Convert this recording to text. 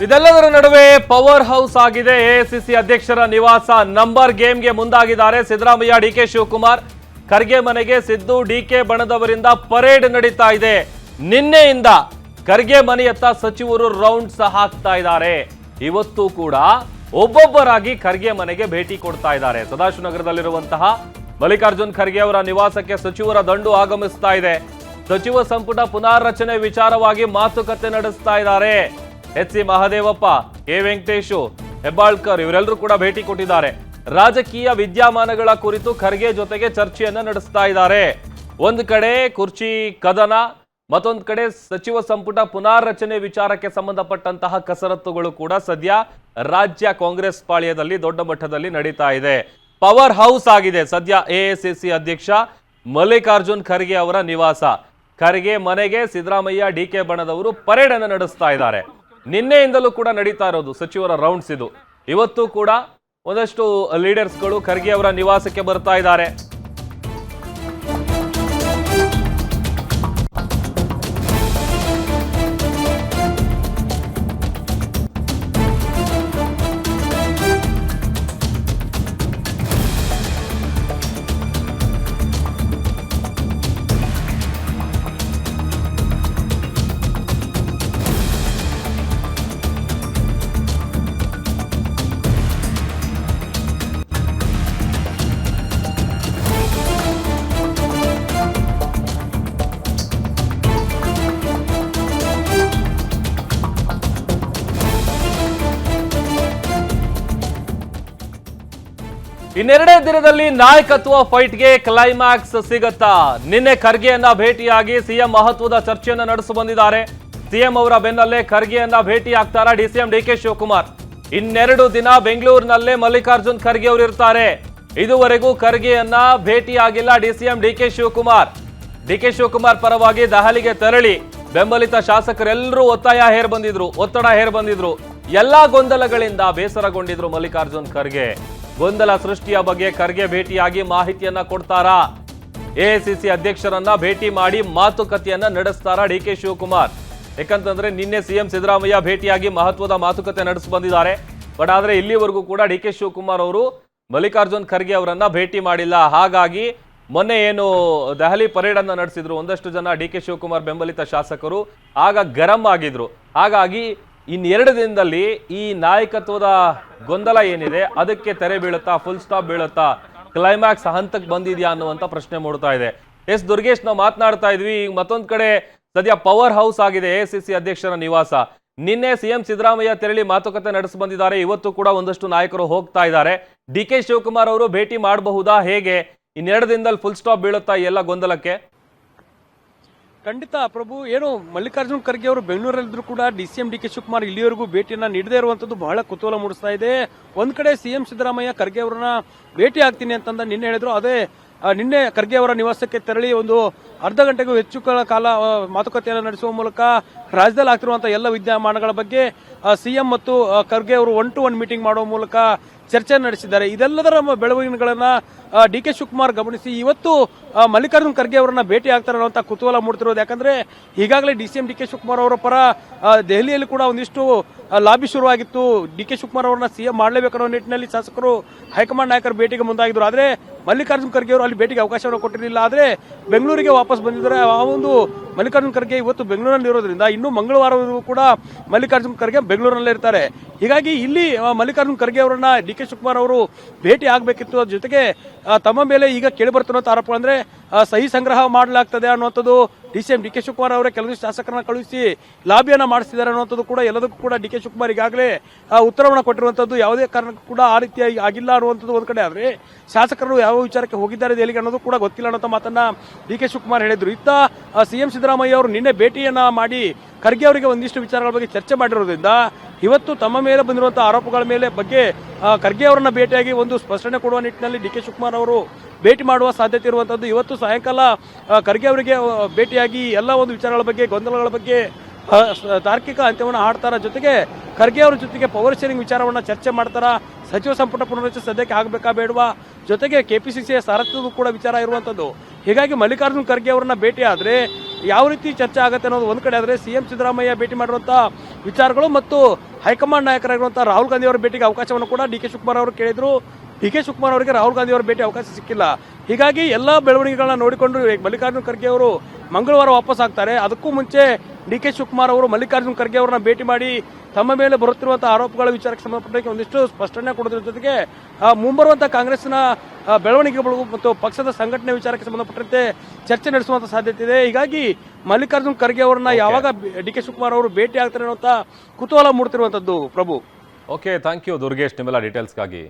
ಇದೆಲ್ಲದರ ನಡುವೆ power house ಆಗಿದೆ ಎಐಸಿಸಿ ಅಧ್ಯಕ್ಷರ ನಿವಾಸ ನಂಬರ್ ಗೇಮ್ಗೆ ಮುಂದಾಗಿದ್ದಾರೆ ಸಿದ್ದರಾಮಯ್ಯ. ಡಿಕೆ ಶಿವಕುಮಾರ್ ಖರ್ಗೆ ಮನೆಗೆ ಸಿದ್ದು ಡಿಕೆ ಬಣದವರಿಂದ ಪರೇಡ್ ನಡೀತಾ ಇದೆ. ನಿನ್ನೆಯಿಂದ ಖರ್ಗೆ ಮನೆಯತ್ತ ಸಚಿವರು ರೌಂಡ್ಸ್ ಹಾಕ್ತಾ ಇದ್ದಾರೆ. ಇವತ್ತು ಕೂಡ ಒಬ್ಬೊಬ್ಬರಾಗಿ ಖರ್ಗೆ ಮನೆಗೆ ಭೇಟಿ ಕೊಡ್ತಾ ಇದ್ದಾರೆ. ಸದಾಶಿವನಗರದಲ್ಲಿರುವಂತಹ ಮಲ್ಲಿಕಾರ್ಜುನ್ ಖರ್ಗೆ ಅವರ ನಿವಾಸಕ್ಕೆ ಸಚಿವರ ದಂಡು ಆಗಮಿಸ್ತಾ ಇದೆ. ಸಚಿವ ಸಂಪುಟ ಪುನಾರಚನೆ ವಿಚಾರವಾಗಿ ಮಾತುಕತೆ ನಡೆಸ್ತಾ ಇದ್ದಾರೆ. ಎಚ್.ಸಿ. ಮಹದೇವಪ್ಪ, ಕೆ ವೆಂಕಟೇಶು, ಹೆಬ್ಬಾಳ್ಕರ್ ಇವರೆಲ್ಲರೂ ಕೂಡ ಭೇಟಿ ಕೊಟ್ಟಿದ್ದಾರೆ. ರಾಜಕೀಯ ವಿದ್ಯಮಾನಗಳ ಕುರಿತು ಖರ್ಗೆ ಜೊತೆಗೆ ಚರ್ಚೆಯನ್ನ ನಡೆಸ್ತಾ ಇದ್ದಾರೆ. ಒಂದು ಕಡೆ ಕುರ್ಚಿ ಕದನ, ಮತ್ತೊಂದು ಕಡೆ ಸಚಿವ ಸಂಪುಟ ಪುನಾರಚನೆ ವಿಚಾರಕ್ಕೆ ಸಂಬಂಧಪಟ್ಟಂತಹ ಕಸರತ್ತುಗಳು ಕೂಡ ಸದ್ಯ ರಾಜ್ಯ ಕಾಂಗ್ರೆಸ್ ಪಾಳ್ಯದಲ್ಲಿ ದೊಡ್ಡ ಮಟ್ಟದಲ್ಲಿ ನಡೀತಾ ಇದೆ. ಪವರ್ ಹೌಸ್ ಆಗಿದೆ ಸದ್ಯ ಎಐಸಿಸಿ ಅಧ್ಯಕ್ಷ ಮಲ್ಲಿಕಾರ್ಜುನ್ ಖರ್ಗೆ ಅವರ ನಿವಾಸ. ಖರ್ಗೆ ಮನೆಗೆ ಸಿದ್ದರಾಮಯ್ಯ ಡಿಕೆ ಬಣದವರು ಪರೇಡ್ ಅನ್ನು ನಡೆಸ್ತಾ ಇದ್ದಾರೆ. ನಿನ್ನೆಯಿಂದಲೂ ಕೂಡ ನಡೀತಾ ಇರೋದು ಸಚಿವರ ರೌಂಡ್ಸ್ ಇದು. ಇವತ್ತು ಕೂಡ ಒಂದಷ್ಟು ಲೀಡರ್ಸ್ಗಳು ಖರ್ಗೆ ಅವರ ನಿವಾಸಕ್ಕೆ ಬರ್ತಾ ಇದ್ದಾರೆ. ಇನ್ನೆರಡೇ ದಿನದಲ್ಲಿ ನಾಯಕತ್ವ ಫೈಟ್ಗೆ ಕ್ಲೈಮ್ಯಾಕ್ಸ್ ಸಿಗತ್ತಾ? ನಿನ್ನೆ ಖರ್ಗೆಯನ್ನ ಭೇಟಿಯಾಗಿ ಸಿಎಂ ಮಹತ್ವದ ಚರ್ಚೆಯನ್ನ ನಡೆಸಿ ಬಂದಿದ್ದಾರೆ. ಸಿಎಂ ಅವರ ಬೆನ್ನಲ್ಲೇ ಖರ್ಗೆಯನ್ನ ಭೇಟಿ ಆಗ್ತಾರಾ ಡಿಸಿಎಂ ಡಿಕೆ ಶಿವಕುಮಾರ್? ಇನ್ನೆರಡು ದಿನ ಬೆಂಗಳೂರಿನಲ್ಲೇ ಮಲ್ಲಿಕಾರ್ಜುನ್ ಖರ್ಗೆ ಅವರು ಇರ್ತಾರೆ. ಇದುವರೆಗೂ ಖರ್ಗೆಯನ್ನ ಭೇಟಿಯಾಗಿಲ್ಲ ಡಿಸಿಎಂ ಡಿಕೆ ಶಿವಕುಮಾರ್. ಡಿಕೆ ಶಿವಕುಮಾರ್ ಪರವಾಗಿ ದೆಹಲಿಗೆ ತೆರಳಿ ಬೆಂಬಲಿತ ಶಾಸಕರೆಲ್ಲರೂ ಒತ್ತಡ ಹೇರ್ ಬಂದಿದ್ರು. ಎಲ್ಲಾ ಗೊಂದಲಗಳಿಂದ ಬೇಸರಗೊಂಡಿದ್ರು ಮಲ್ಲಿಕಾರ್ಜುನ್ ಖರ್ಗೆ. ಗೊಂದಲ ಸೃಷ್ಟಿಯ ಬಗ್ಗೆ ಖರ್ಗೆ ಭೇಟಿಯಾಗಿ ಮಾಹಿತಿಯನ್ನ ಕೊಡ್ತಾರಾ? ಎಐಸಿಸಿ ಅಧ್ಯಕ್ಷರನ್ನ ಭೇಟಿ ಮಾಡಿ ಮಾತುಕತೆಯನ್ನ ನಡೆಸ್ತಾರಾ ಡಿಕೆ ಶಿವಕುಮಾರ್? ಯಾಕಂತಂದ್ರೆ ನಿನ್ನೆ ಸಿಎಂ ಸಿದ್ದರಾಮಯ್ಯ ಭೇಟಿಯಾಗಿ ಮಹತ್ವದ ಮಾತುಕತೆ ನಡೆಸಿ ಬಂದಿದ್ದಾರೆ. ಬಟ್ ಆದ್ರೆ ಇಲ್ಲಿವರೆಗೂ ಕೂಡ ಡಿಕೆ ಶಿವಕುಮಾರ್ ಅವರು ಮಲ್ಲಿಕಾರ್ಜುನ್ ಖರ್ಗೆ ಅವರನ್ನ ಭೇಟಿ ಮಾಡಿಲ್ಲ. ಹಾಗಾಗಿ ಮೊನ್ನೆ ಏನು ದೆಹಲಿ ಪರೇಡ್ ಅನ್ನ ನಡೆಸಿದ್ರು ಒಂದಷ್ಟು ಜನ ಡಿಕೆ ಶಿವಕುಮಾರ್ ಬೆಂಬಲಿತ ಶಾಸಕರು, ಆಗ ಗರಂ ಆಗಿದ್ರು. ಹಾಗಾಗಿ ಇನ್ನೆರಡು ದಿನದಲ್ಲಿ ಈ ನಾಯಕತ್ವದ ಗೊಂದಲ ಏನಿದೆ ಅದಕ್ಕೆ ತೆರೆ ಬೀಳುತ್ತಾ, ಫುಲ್ ಸ್ಟಾಪ್ ಬೀಳುತ್ತಾ, ಕ್ಲೈಮ್ಯಾಕ್ಸ್ ಹಂತಕ್ಕೆ ಬಂದಿದ್ಯಾ ಅನ್ನುವಂತ ಪ್ರಶ್ನೆ ಮೂಡ್ತಾ ಇದೆ. ಎಸ್ ದುರ್ಗೇಶ್, ನಾವು ಮಾತನಾಡ್ತಾ ಇದ್ವಿ. ಈಗ ಮತ್ತೊಂದ್ ಕಡೆ ಸದ್ಯ ಪವರ್ ಹೌಸ್ ಆಗಿದೆ ಎಐಸಿಸಿ ಅಧ್ಯಕ್ಷರ ನಿವಾಸ. ನಿನ್ನೆ ಸಿಎಂ ಸಿದ್ದರಾಮಯ್ಯ ತೆರಳಿ ಮಾತುಕತೆ ನಡೆಸಿ ಬಂದಿದ್ದಾರೆ. ಇವತ್ತು ಕೂಡ ಒಂದಷ್ಟು ನಾಯಕರು ಹೋಗ್ತಾ ಇದ್ದಾರೆ. ಡಿಕೆ ಶಿವಕುಮಾರ್ ಅವರು ಭೇಟಿ ಮಾಡಬಹುದಾ? ಹೇಗೆ ಇನ್ನೆರಡು ದಿನದಲ್ಲಿ ಫುಲ್ ಸ್ಟಾಪ್ ಬೀಳುತ್ತಾ ಈ ಎಲ್ಲ ಗೊಂದಲಕ್ಕೆ? ಖಂಡಿತ ಪ್ರಭು, ಏನು ಮಲ್ಲಿಕಾರ್ಜುನ್ ಖರ್ಗೆ ಅವರು ಬೆಂಗಳೂರಲ್ಲಿದ್ರು ಕೂಡ ಡಿಸಿಎಂ ಡಿಕೆ ಶಿವಕುಮಾರ್ ಇಲ್ಲಿವರೆಗೂ ಭೇಟಿಯನ್ನ ನೀಡದೇ ಇರುವಂತದ್ದು ಬಹಳ ಕುತೂಹಲ ಮೂಡಿಸ್ತಾ ಇದೆ. ಒಂದ್ ಕಡೆ ಸಿಎಂ ಸಿದ್ದರಾಮಯ್ಯ ಖರ್ಗೆ ಅವರನ್ನ ಭೇಟಿ ಆಗ್ತೀನಿ ಅಂತಂದ ನಿನ್ನೆ ಹೇಳಿದ್ರು. ಅದೇ ನಿನ್ನೆ ಖರ್ಗೆ ಅವರ ನಿವಾಸಕ್ಕೆ ತೆರಳಿ ಒಂದು ಅರ್ಧ ಗಂಟೆಗೂ ಹೆಚ್ಚು ಕಾಲ ಮಾತುಕತೆಯನ್ನು ನಡೆಸುವ ಮೂಲಕ ರಾಜ್ಯದಲ್ಲಿ ಆಗ್ತಿರುವಂತಹ ಎಲ್ಲ ವಿದ್ಯಮಾನಗಳ ಬಗ್ಗೆ ಸಿಎಂ ಮತ್ತು ಖರ್ಗೆ ಅವರು 1-to-1 ಮೀಟಿಂಗ್ ಮಾಡುವ ಮೂಲಕ ಚರ್ಚೆ ನಡೆಸಿದ್ದಾರೆ. ಇದೆಲ್ಲದರ ಬೆಳವಣಿಗೆಗಳನ್ನ ಡಿಕೆ ಶಿವಕುಮಾರ್ ಗಮನಿಸಿ ಇವತ್ತು ಮಲ್ಲಿಕಾರ್ಜುನ್ ಖರ್ಗೆ ಅವರನ್ನ ಭೇಟಿ ಆಗ್ತಾರೆ ಅನ್ನುವಂಥ ಕುತೂಹಲ ಮೂಡ್ತಿರೋದು. ಯಾಕಂದ್ರೆ ಈಗಾಗಲೇ ಡಿಸಿಎಂ ಡಿಕೆ ಶಿವಕುಮಾರ್ ಅವರ ಪರ ದೆಹಲಿಯಲ್ಲಿ ಕೂಡ ಒಂದಿಷ್ಟು ಲಾಬಿ ಶುರುವಾಗಿತ್ತು. ಡಿಕೆ ಶಿವಕುಮಾರ್ ಅವರನ್ನ ಸಿಎಂ ಮಾಡಲೇಬೇಕನ್ನೋ ನಿಟ್ಟಿನಲ್ಲಿ ಶಾಸಕರು ಹೈಕಮಾಂಡ್ ನಾಯಕರ ಭೇಟಿಗೆ ಮುಂದಾಗಿದ್ರು. ಆದ್ರೆ ಮಲ್ಲಿಕಾರ್ಜುನ್ ಖರ್ಗೆ ಅವರು ಅಲ್ಲಿ ಭೇಟಿಗೆ ಅವಕಾಶವನ್ನು ಕೊಟ್ಟಿರಲಿಲ್ಲ. ಆದ್ರೆ ಬೆಂಗಳೂರಿಗೆ ವಾಪಸ್ ಬಂದಿದ್ದಾರೆ. ಆ ಒಂದು ಮಲ್ಲಿಕಾರ್ಜುನ್ ಖರ್ಗೆ ಇವತ್ತು ಬೆಂಗಳೂರಿನಲ್ಲಿ ಇರೋದ್ರಿಂದ ಇನ್ನು ಮಂಗಳವಾರವರೆಗೂ ಕೂಡ ಮಲ್ಲಿಕಾರ್ಜುನ್ ಖರ್ಗೆ ಬೆಂಗಳೂರಿನಲ್ಲೇ ಇರ್ತಾರೆ. ಹೀಗಾಗಿ ಇಲ್ಲಿ ಮಲ್ಲಿಕಾರ್ಜುನ್ ಖರ್ಗೆ ಅವರನ್ನ ಡಿಕೆ ಶಿವಕುಮಾರ್ ಅವರು ಭೇಟಿ ಆಗಬೇಕಿತ್ತು. ಅದ್ರ ಜೊತೆಗೆ ತಮ್ಮ ಮೇಲೆ ಈಗ ಕೇಳಿ ಬರ್ತಿರೋ ಆರೋಪ ಅಂದ್ರೆ ಸಹಿ ಸಂಗ್ರಹ ಮಾಡಲಾಗ್ತದೆ ಅನ್ನುವಂಥದ್ದು. ಡಿಸಿಎಂ ಡಿಕೆ ಶಿವಕುಮಾರ್ ಅವರೇ ಕೆಲವೊಂದು ಶಾಸಕರನ್ನ ಕಳುಹಿಸಿ ಲಾಬಿಯನ್ನ ಮಾಡಿಸಿದ್ದಾರೆ ಅನ್ನುವಂಥದ್ದು ಕೂಡ ಎಲ್ಲದಕ್ಕೂ ಕೂಡ ಡಿಕೆ ಶಿವಕುಮಾರ್ ಈಗಾಗಲೇ ಉತ್ತರವನ್ನು ಕೊಟ್ಟಿರುವಂಥದ್ದು. ಯಾವುದೇ ಕಾರಣಕ್ಕೂ ಕೂಡ ಆ ರೀತಿ ಆಗಿಲ್ಲ ಅನ್ನುವಂಥದ್ದು ಒಂದ್ ಕಡೆ. ಆದ್ರೆ ಶಾಸಕರು ಯಾವ ವಿಚಾರಕ್ಕೆ ಹೋಗಿದ್ದಾರೆ ದೆಹಲಿಗೆ ಅನ್ನೋದು ಕೂಡ ಗೊತ್ತಿಲ್ಲ ಅನ್ನೋ ಮಾತನ್ನ ಡಿಕೆ ಶಿವಕುಮಾರ್ ಹೇಳಿದ್ರು. ಇತ್ತ ಸಿಎಂ ಸಿದ್ದರಾಮಯ್ಯ ಅವರು ನಿನ್ನೆ ಭೇಟಿಯನ್ನ ಮಾಡಿ ಖರ್ಗೆ ಅವರಿಗೆ ಒಂದಿಷ್ಟು ವಿಚಾರಗಳ ಬಗ್ಗೆ ಚರ್ಚೆ ಮಾಡಿರೋದ್ರಿಂದ ಇವತ್ತು ತಮ್ಮ ಮೇಲೆ ಬಂದಿರುವಂತಹ ಆರೋಪಗಳ ಬಗ್ಗೆ ಖರ್ಗೆ ಅವರನ್ನ ಭೇಟಿಯಾಗಿ ಒಂದು ಸ್ಪಷ್ಟನೆ ಕೊಡುವ ನಿಟ್ಟಿನಲ್ಲಿ ಡಿಕೆ ಶಿವಕುಮಾರ್ ಅವರು ಭೇಟಿ ಮಾಡುವ ಸಾಧ್ಯತೆ ಇರುವಂತದ್ದು. ಇವತ್ತು ಸಾಯಂಕಾಲ ಖರ್ಗೆ ಅವರಿಗೆ ಭೇಟಿಯಾಗಿ ಎಲ್ಲ ಒಂದು ವಿಚಾರಗಳ ಬಗ್ಗೆ, ಗೊಂದಲಗಳ ಬಗ್ಗೆ ತಾರ್ಕಿಕ ಅಂತ್ಯವನ್ನು ಹಾಡ್ತಾರ. ಜೊತೆಗೆ ಖರ್ಗೆ ಅವರ ಜೊತೆಗೆ ಪವರ್ ಶೇರಿಂಗ್ ವಿಚಾರವನ್ನ ಚರ್ಚೆ ಮಾಡ್ತಾರ. ಸಚಿವ ಸಂಪುಟ ಪುನರ್ರಚನೆ ಸದ್ಯಕ್ಕೆ ಆಗಬೇಕಾ ಬೇಡವಾ, ಜೊತೆಗೆ ಕೆಪಿಸಿಸಿಯ ಸಾರಥ್ಯದ ಕೂಡ ವಿಚಾರ ಇರುವಂತದ್ದು. ಹೀಗಾಗಿ ಮಲ್ಲಿಕಾರ್ಜುನ್ ಖರ್ಗೆ ಅವರನ್ನ ಭೇಟಿ ಆದ್ರೆ ಯಾವ ರೀತಿ ಚರ್ಚೆ ಆಗುತ್ತೆ ಅನ್ನೋದು ಒಂದ್ ಕಡೆ. ಆದ್ರೆ ಸಿಎಂ ಸಿದ್ದರಾಮಯ್ಯ ಭೇಟಿ ಮಾಡಿರುವಂತಹ ವಿಚಾರಗಳು ಮತ್ತು ಹೈಕಮಾಂಡ್ ನಾಯಕರಾಗಿರುವಂತಹ ರಾಹುಲ್ ಗಾಂಧಿ ಅವರ ಭೇಟಿಗೆ ಅವಕಾಶವನ್ನು ಕೂಡ ಡಿ ಕೆ ಶಿವಕುಮಾರ್ ಅವರು ಕೇಳಿದ್ರು. ಡಿ ಕೆ ಶಿವಕುಮಾರ್ ಅವರಿಗೆ ರಾಹುಲ್ ಗಾಂಧಿ ಅವರ ಭೇಟಿ ಅವಕಾಶ ಸಿಕ್ಕಿಲ್ಲ. ಹೀಗಾಗಿ ಎಲ್ಲಾ ಬೆಳವಣಿಗೆಗಳನ್ನ ನೋಡಿಕೊಂಡು ಮಲ್ಲಿಕಾರ್ಜುನ್ ಖರ್ಗೆ ಅವರು ಮಂಗಳವಾರ ವಾಪಸ್ ಆಗ್ತಾರೆ. ಅದಕ್ಕೂ ಮುಂಚೆ ಡಿ ಕೆ ಶಿವಕುಮಾರ್ ಅವರು ಮಲ್ಲಿಕಾರ್ಜುನ್ ಖರ್ಗೆ ಅವರನ್ನ ಭೇಟಿ ಮಾಡಿ ತಮ್ಮ ಮೇಲೆ ಬರುತ್ತಿರುವಂತಹ ಆರೋಪಗಳ ವಿಚಾರಕ್ಕೆ ಸಂಬಂಧಪಟ್ಟ ಒಂದಿಷ್ಟು ಸ್ಪಷ್ಟನೆ ಕೊಡೋದ್ರ ಜೊತೆಗೆ ಮುಂಬರುವಂತಹ ಕಾಂಗ್ರೆಸ್ನ ಬೆಳವಣಿಗೆಗಳು ಮತ್ತು ಪಕ್ಷದ ಸಂಘಟನೆ ವಿಚಾರಕ್ಕೆ ಸಂಬಂಧಪಟ್ಟಂತೆ ಚರ್ಚೆ ನಡೆಸುವಂತ ಸಾಧ್ಯತೆ ಇದೆ. ಹೀಗಾಗಿ ಮಲ್ಲಿಕಾರ್ಜುನ್ ಖರ್ಗೆ ಅವರನ್ನ ಯಾವಾಗ ಡಿ ಕೆ ಶಿವಕುಮಾರ್ ಅವರು ಭೇಟಿ ಆಗ್ತಾರೆ ಅನ್ನುವಂತ ಕುತೂಹಲ ಮೂಡ್ತಿರುವಂತದ್ದು. ಪ್ರಭು, ಓಕೆ, ಥ್ಯಾಂಕ್ ಯು ದುರ್ಗೇಶ್ ನಿಮ್ಮೆಲ್ಲ ಡೀಟೇಲ್ಸ್ಗಾಗಿ.